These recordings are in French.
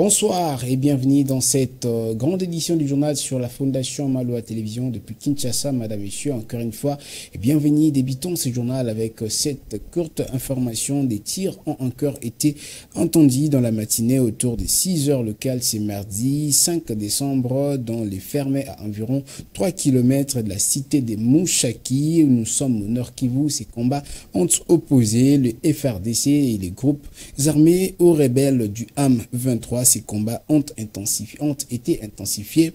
Bonsoir et bienvenue dans cette grande édition du journal sur la Fondation Maloa Télévision depuis Kinshasa. Madame, Messieurs, encore une fois, et bienvenue. Débutons ce journal avec cette courte information. Des tirs ont encore été entendus dans la matinée autour de 6 heures locales. C'est mardi 5 décembre dans les fermes à environ 3 km de la cité de Mouchaki. Nous sommes au Nord Kivu. Ces combats ont opposé le FRDC et les groupes armés aux rebelles du AM23. Ces combats ont été intensifiés.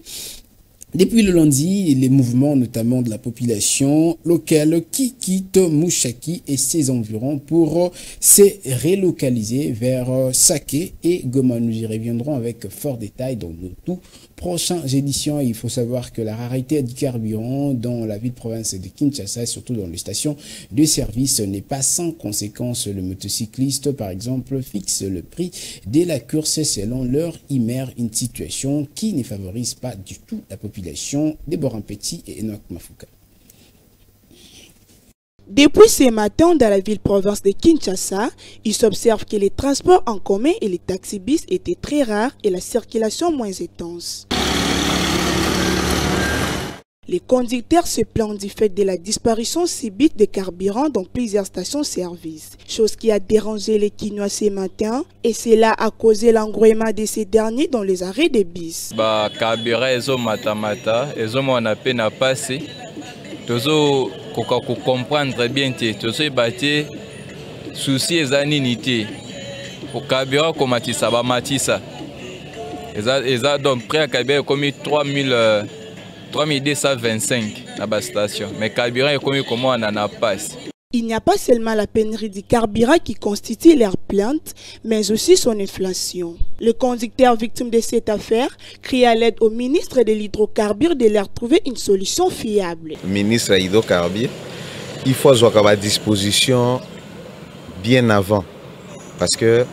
Depuis le lundi, les mouvements notamment de la population locale qui quitte Mouchaki et ses environs pour se relocaliser vers Saké et Goma. Nous y reviendrons avec fort détail dans nos tout prochaines éditions. Il faut savoir que la rareté du carburant dans la ville-province de Kinshasa, surtout dans les stations de service, n'est pas sans conséquence. Le motocycliste, par exemple, fixe le prix de la course selon leur IMER, une situation qui ne favorise pas du tout la population. Déborah Petit et Enoch Mafuka. Depuis ce matin, dans la ville-province de Kinshasa, il s'observe que les transports en commun et les taxis-bis étaient très rares et la circulation moins intense. Les conducteurs se plaignent du fait de la disparition subite de carburant dans plusieurs stations-service, chose qui a dérangé les Kinois ce matin et cela a causé l'engouement de ces derniers dans les arrêts de bis. Carburant ezo matamata, ezo mona pe na passé. Tozo ko comprendre bien te, tozo bate souci ezani nité. Au carburant komatisa ba matisa. Eza donc près à carburant comme 3225 à la station. Mais le carburant est comme comment on en a pas. Il n'y a pas seulement la pénurie du carburant qui constitue leur plainte, mais aussi son inflation. Le conducteur victime de cette affaire crie à l'aide au ministre de l'hydrocarbure de leur trouver une solution fiable. Le ministre de l'hydrocarbure, il faut avoir à disposition bien avant. Parce que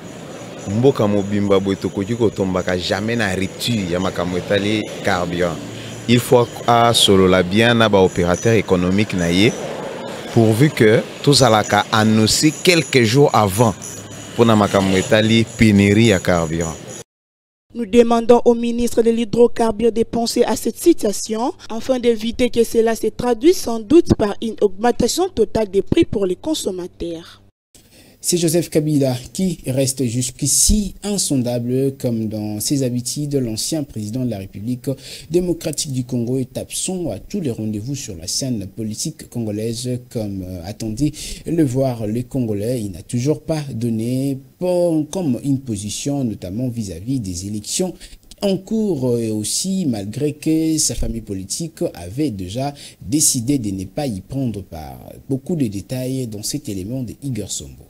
Mboka Mobimba Boetokoki Kotombaka jamais n'a rupture Yamakamotali carburant. Il faut solo la bien à opérateur économique naïe pourvu que tout ça l'a annoncé quelques jours avant pour n'amakamwetali pénurie à carburant. Nous demandons au ministre de l'hydrocarbure de penser à cette situation afin d'éviter que cela se traduise sans doute par une augmentation totale des prix pour les consommateurs. C'est Joseph Kabila qui reste jusqu'ici insondable comme dans ses habitudes. L'ancien président de la République démocratique du Congo est absent à tous les rendez-vous sur la scène politique congolaise comme attendait le voir les Congolais. Il n'a toujours pas donné comme une position notamment vis-à-vis des élections en cours et aussi malgré que sa famille politique avait déjà décidé de ne pas y prendre part. Beaucoup de détails dans cet élément de Igor Sombo.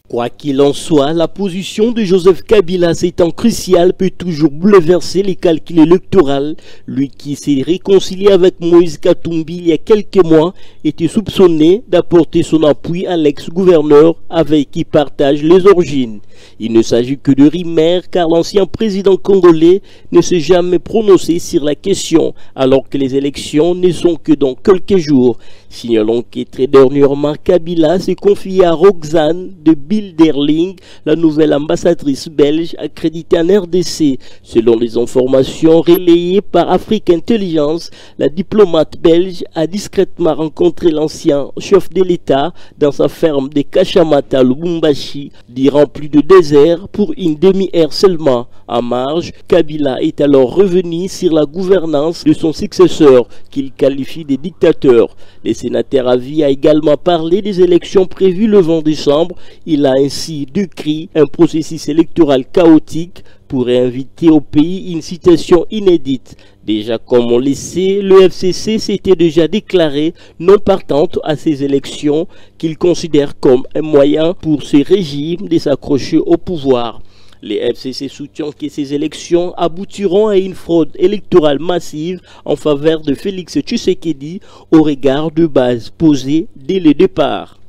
Quoi qu'il en soit, la position de Joseph Kabila s'étant cruciale peut toujours bouleverser les calculs électoraux. Lui qui s'est réconcilié avec Moïse Katumbi il y a quelques mois était soupçonné d'apporter son appui à l'ex-gouverneur avec qui partage les origines. Il ne s'agit que de rumeurs car l'ancien président congolais ne s'est jamais prononcé sur la question alors que les élections ne sont que dans quelques jours. Signalons que très dernièrement Kabila s'est confié à Roxane de Bilderling, la nouvelle ambassadrice belge accréditée en RDC. Selon les informations relayées par Afrique Intelligence, la diplomate belge a discrètement rencontré l'ancien chef de l'État dans sa ferme de Kachamata, Lubumbashi, durant plus de 2 heures pour une demi-heure seulement. En marge, Kabila est alors revenu sur la gouvernance de son successeur, qu'il qualifie de dictateur. Le sénateur Avi a également parlé des élections prévues le 20 décembre. Il a ainsi décrit un processus électoral chaotique pour inviter au pays une situation inédite. Déjà comme on le sait, le FCC s'était déjà déclaré non partante à ces élections qu'il considère comme un moyen pour ce régime de s'accrocher au pouvoir. Les FCC soutiennent que ces élections aboutiront à une fraude électorale massive en faveur de Félix Tshisekedi au regard de bases posées dès le départ.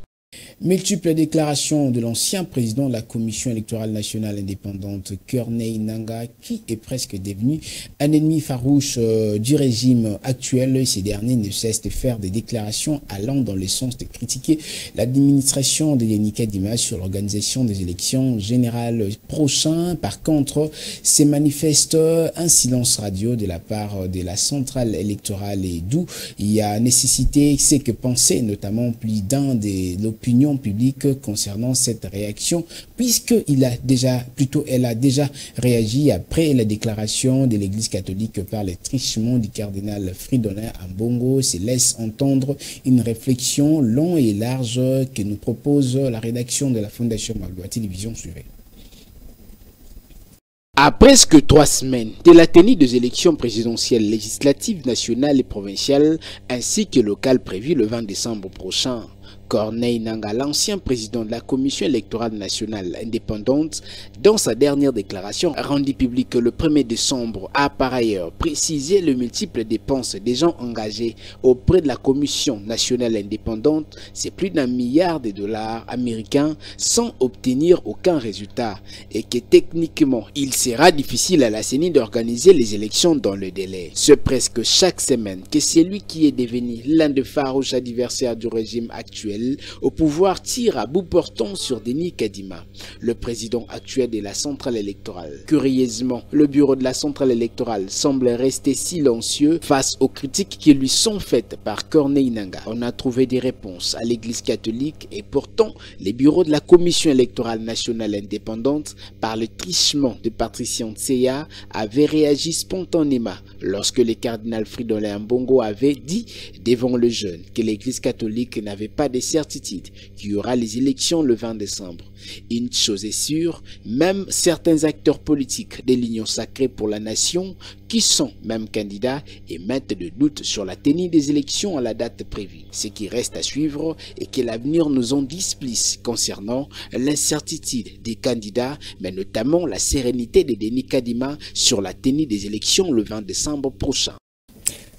Multiples déclarations de l'ancien président de la Commission électorale nationale indépendante, Corneille Nangaa, qui est presque devenu un ennemi farouche du régime actuel. Ces derniers ne cessent de faire des déclarations allant dans le sens de critiquer l'administration de Denis Kadima sur l'organisation des élections générales prochaines. Par contre, se manifeste un silence radio de la part de la centrale électorale et d'où il y a nécessité, c'est que penser notamment plus d'un de l'opinion publique concernant cette réaction, puisqu'elle a déjà réagi après la déclaration de l'Église catholique par le trichement du cardinal Fridolin Ambongo. Se laisse entendre une réflexion longue et large que nous propose la rédaction de la Fondation Maloa Télévision. Suivez. À presque 3 semaines de la tenue des élections présidentielles, législatives, nationales et provinciales, ainsi que locales prévues le 20 décembre prochain, Corneille Nangaa, l'ancien président de la Commission électorale nationale indépendante, dans sa dernière déclaration rendue publique le 1er décembre, a par ailleurs précisé les multiples dépenses des gens engagés auprès de la Commission nationale indépendante, c'est plus d'1 milliard de dollars américains sans obtenir aucun résultat et que techniquement, il sera difficile à la CENI d'organiser les élections dans le délai. C'est presque chaque semaine que celui qui est devenu l'un des farouches adversaires du régime actuel au pouvoir tire à bout portant sur Denis Kadima, le président actuel de la centrale électorale. Curieusement, le bureau de la centrale électorale semble rester silencieux face aux critiques qui lui sont faites par Corneille Nangaa. On a trouvé des réponses à l'Église catholique et pourtant les bureaux de la Commission électorale nationale indépendante, par le trichement de Patricia Ntseya, avaient réagi spontanément lorsque le cardinal Fridolin Ambongo avait dit devant le jeune que l'Église catholique n'avait pas de certitude qu'il y aura les élections le 20 décembre. Une chose est sûre, même certains acteurs politiques de l'Union sacrée pour la nation, qui sont même candidats, émettent de doutes sur la tenue des élections à la date prévue. Ce qui reste à suivre est que l'avenir nous en dise plus concernant l'incertitude des candidats, mais notamment la sérénité de Denis Kadima sur la tenue des élections le 20 décembre prochain.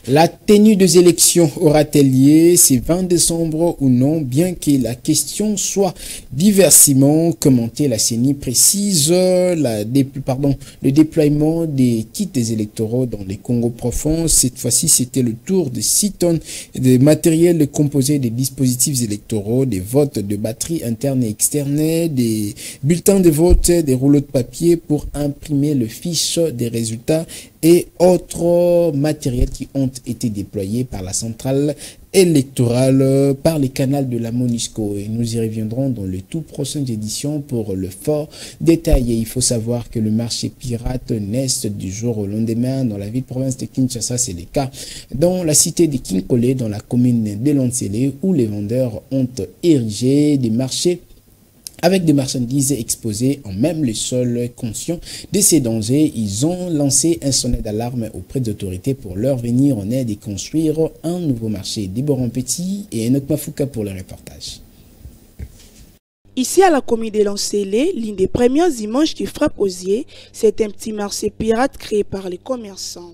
La tenue des élections aura-t-elle lieu ce 20 décembre ou non, bien que la question soit diversement commentée. La CENI précise le déploiement des kits électoraux dans les Congo profonds. Cette fois-ci, c'était le tour de 6 tonnes de matériel composé des dispositifs électoraux, des votes de batteries internes et externes, des bulletins de vote, des rouleaux de papier pour imprimer le fiche des résultats et autres matériels qui ont été déployés par la centrale électorale par les canaux de la MONUSCO. Et nous y reviendrons dans les tout prochaines éditions pour le fort détail. Et il faut savoir que le marché pirate naît du jour au lendemain dans la ville-province de Kinshasa. C'est le cas dans la cité de Kinkole, dans la commune de Lansele, où les vendeurs ont érigé des marchés avec des marchandises exposées en même le sol. Conscients de ces dangers, ils ont lancé un sonnet d'alarme auprès des autorités pour leur venir en aide et construire un nouveau marché. Déborah Petit et Enoch Mafouka pour le reportage. Ici à la commune de Lansele, l'une des premières images qui frappe aux yeux, c'est un petit marché pirate créé par les commerçants.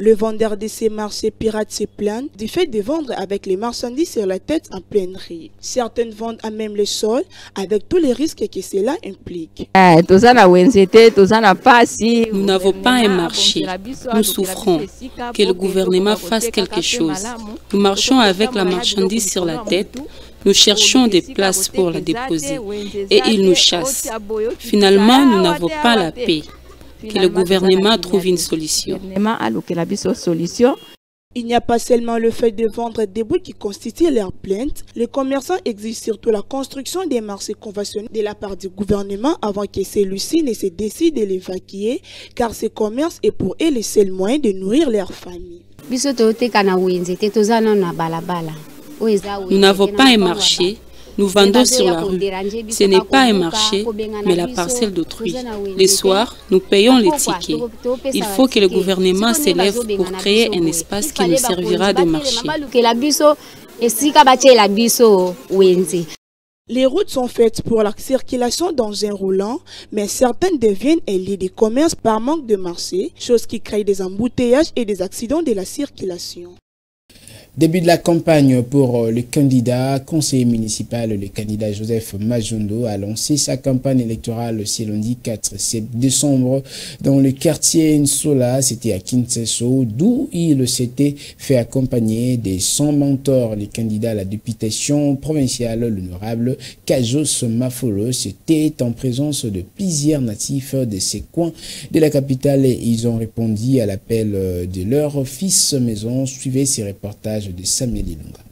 Le vendeur de ces marchés pirates se plaint du fait de vendre avec les marchandises sur la tête en pleine rue. Certaines vendent à même le sol avec tous les risques que cela implique. Nous n'avons pas un marché. Nous souffrons. Que le gouvernement fasse quelque chose. Nous marchons avec la marchandise sur la tête. Nous cherchons des places pour la déposer et ils nous chassent. Finalement, nous n'avons pas la paix. Que le gouvernement trouve une solution. Il n'y a pas seulement le fait de vendre des bouts qui constituent leur plainte. Les commerçants exigent surtout la construction des marchés conventionnels de la part du gouvernement avant que celui-ci ne se décide de l'évacuer, car ce commerce est pour eux le seul moyen de nourrir leur famille. Nous n'avons pas un marché. Nous vendons sur la rue. Ce n'est pas un marché, mais la parcelle d'autrui. Les soirs, nous payons les tickets. Il faut que le gouvernement s'élève pour créer un espace qui nous servira de marché. Les routes sont faites pour la circulation d'engins roulants, mais certaines deviennent un lieu de commerce par manque de marché, chose qui crée des embouteillages et des accidents de la circulation. Début de la campagne pour le candidat conseiller municipal, le candidat Joseph Majondo a lancé sa campagne électorale ce lundi 4 décembre dans le quartier Nsola, c'était à Kinshasa, d'où il s'était fait accompagner des 100 mentors. Les candidats à la députation provinciale, l'honorable Kajos Mafolo, c'était en présence de plusieurs natifs de ces coins de la capitale et ils ont répondu à l'appel de leur fils maison. Suivez ces reportages de Samuel Ilunga.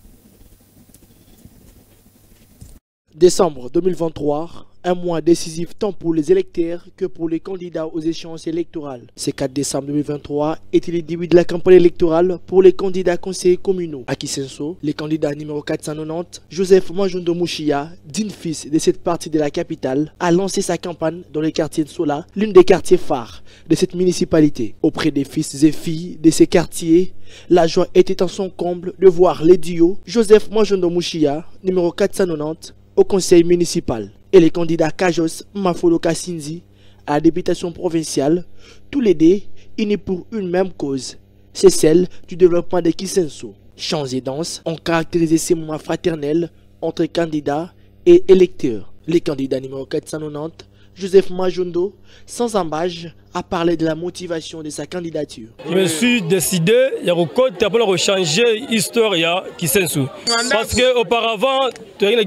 Décembre 2023, un mois décisif tant pour les électeurs que pour les candidats aux échéances électorales. Ce 4 décembre 2023 était le début de la campagne électorale pour les candidats conseillers communaux. À Kisenso, le candidat numéro 490, Joseph Majondo Mouchia, digne fils de cette partie de la capitale, a lancé sa campagne dans le quartier de Sola, l'une des quartiers phares de cette municipalité. Auprès des fils et filles de ces quartiers, la joie était en son comble de voir les duos Joseph Majondo Mouchia, numéro 490, au conseil municipal, et les candidats Kajos Mafolo Kassinzi à la députation provinciale, tous les deux unis pour une même cause, c'est celle du développement de Kisenso. Chants et danses ont caractérisé ces moments fraternels entre candidats et électeurs. Les candidats numéro 490, Joseph Majondo, sans embâche, a parlé de la motivation de sa candidature. Je me suis décidé de changer l'histoire de Kisenso. Parce qu'auparavant, tu as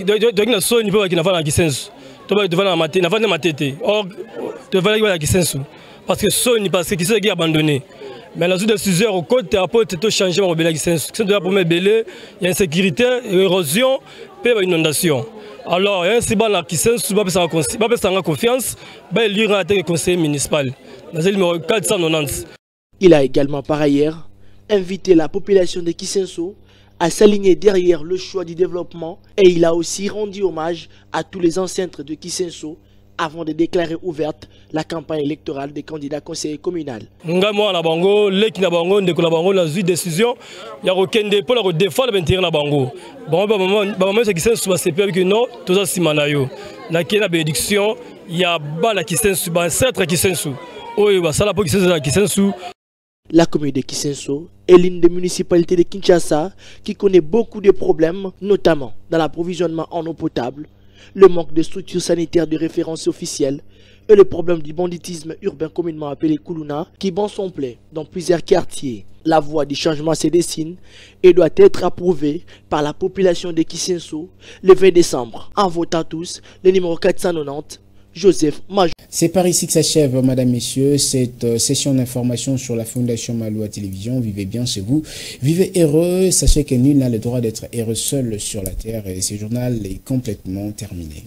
parce que Sony, parce que qui s'est abandonné. Mais la décision au côté apporte tout changement au Béla Kisenso. C'est de la première belé, il y a insécurité, érosion, puis inondation. Alors, il y a un siban là qui s'est confiance, il y a un conseiller municipal. Dans le numéro 490. Il a également par ailleurs invité la population de Kisenso à s'aligner derrière le choix du développement et il a aussi rendu hommage à tous les ancêtres de Kisenso avant de déclarer ouverte la campagne électorale des candidats conseillers communaux. Moi, la bango, l'équipe la bango, de la bango, la décision, il y a aucun dépôt pour défendre l'intérêt la bango. Bon, maman, c'est qui s'est c'est plus que non, tout ça c'est manayo. La qui la bénédiction, il y a bas la qui s'est sous, ancêtre qui s'est sous. Oui, ça la qui s'est sous. La commune de Kisenso est l'une des municipalités de Kinshasa qui connaît beaucoup de problèmes, notamment dans l'approvisionnement en eau potable, le manque de structures sanitaires de référence officielle et le problème du banditisme urbain communément appelé Kuluna qui bat son plein dans plusieurs quartiers. La voie du changement se dessine et doit être approuvée par la population de Kisenso le 20 décembre en votant tous le numéro 490, Joseph Majondo. C'est par ici que s'achève, madame, messieurs, cette session d'information sur la Fondation Maloa Télévision. Vivez bien chez vous, vivez heureux. Sachez que nul n'a le droit d'être heureux seul sur la terre et ce journal est complètement terminé.